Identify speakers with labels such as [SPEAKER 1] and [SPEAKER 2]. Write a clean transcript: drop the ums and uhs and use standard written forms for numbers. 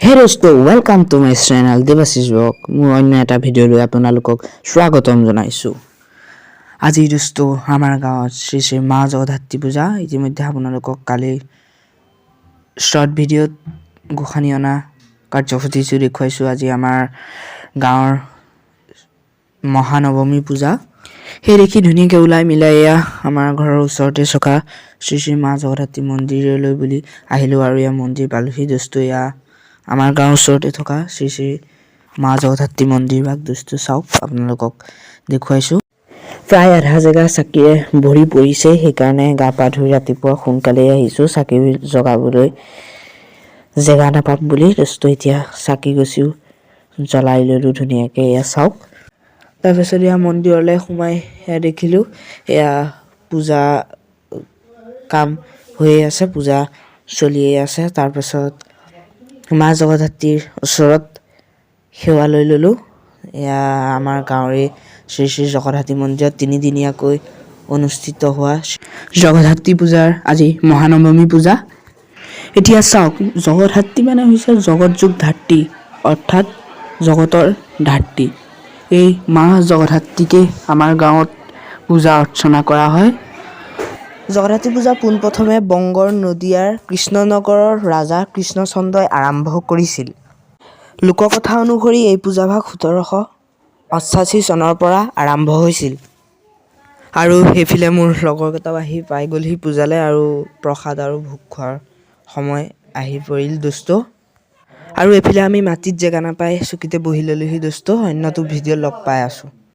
[SPEAKER 1] Hey dosto, welcome to my channel Devasis Rock. মোৰ অন্য এটা ভিডিঅ' লৈ আপোনালোকক স্বাগতম জনাইছো। আজি dosto আমাৰ গাঁৱত শ্ৰী শ্ৰী মা জগধাত্ৰী পূজা। ইতিমধ্যে আপোনালোকক কালি শৰ্ট ভিডিঅ'ত গোখানি অনা কাৰ্যসূচী দেখুৱাইছো। আজি আমাৰ গাঁৱৰ মহানৱমী পূজা। সেই দেখি ধুনীয়াকৈ ওলাই মিলাই আমাৰ ঘৰৰ ওচৰতে থকা শ্ৰী শ্ৰী মা জগধাত্ৰী মন্দিৰলৈ বুলি আহিলো আৰু এই মন্দিৰ পালোহি dosto। আমাৰ গাঁৱৰ ওচৰতে থকা শ্ৰী শ্ৰী মা জগধাত্ৰী মন্দিৰ ভাগ dosto চাওক আপোনালোকক দেখুৱাইছো। প্ৰায় আধা জেগা চাকিৰে ভৰি পৰিছে, সেইকাৰণে গা পা ধুই ৰাতিপুৱা সোনকালে আহিছো চাকি জগাবলৈ জেগা নাপাম বুলি dosto। এতিয়া চাকি গছিও জ্বলাই ললো ধুনীয়াকৈ চাওক। তাৰপিছত মন্দিৰলৈ সোমাই দেখিলো পূজা কাম হৈ আছে, পূজা চলিয়ে আছে। তাৰপিছত মা জগধাত্ৰীৰ ওচৰত সেৱা লৈ ললো। আমাৰ গাঁৱৰে শ্ৰী শ্ৰী জগধাত্ৰী মন্দিৰত তিনিদিনীয়াকৈ অনুষ্ঠিত হোৱা জগধাত্ৰী পূজাৰ আজি মহানৱমী পূজা। এতিয়া চাওক, জগধাত্ৰী মানে হৈছে জগত যুগ ধাত্ৰী, অৰ্থাৎ জগতৰ ধাত্ৰী। এই মা জগধাত্ৰীকে আমাৰ গাঁৱত পূজা অৰ্চনা কৰা হয়। জগধাত্ৰী পূজা পোনপ্ৰথমে বংগৰ নদিয়াৰ কৃষ্ণনগৰৰ ৰাজা কৃষ্ণচন্দ্ৰই আৰম্ভ কৰিছিল। লোককথা অনুসৰি এই পূজাভাগ 1788 চনৰ পৰা আৰম্ভ হৈছিল। আৰু সেইফালে মোৰ লগৰকেইটাও আহি পাই গ'লহি পূজালৈ আৰু প্ৰসাদ আৰু ভোগ খোৱাৰ সময় আহি পৰিল dosto। আৰু এইফালে আমি মাটিত জেগা নাপাই চকীতে বহি ল'লোহি dosto। অন্যটো ভিডিঅ' লগ পাই আছো।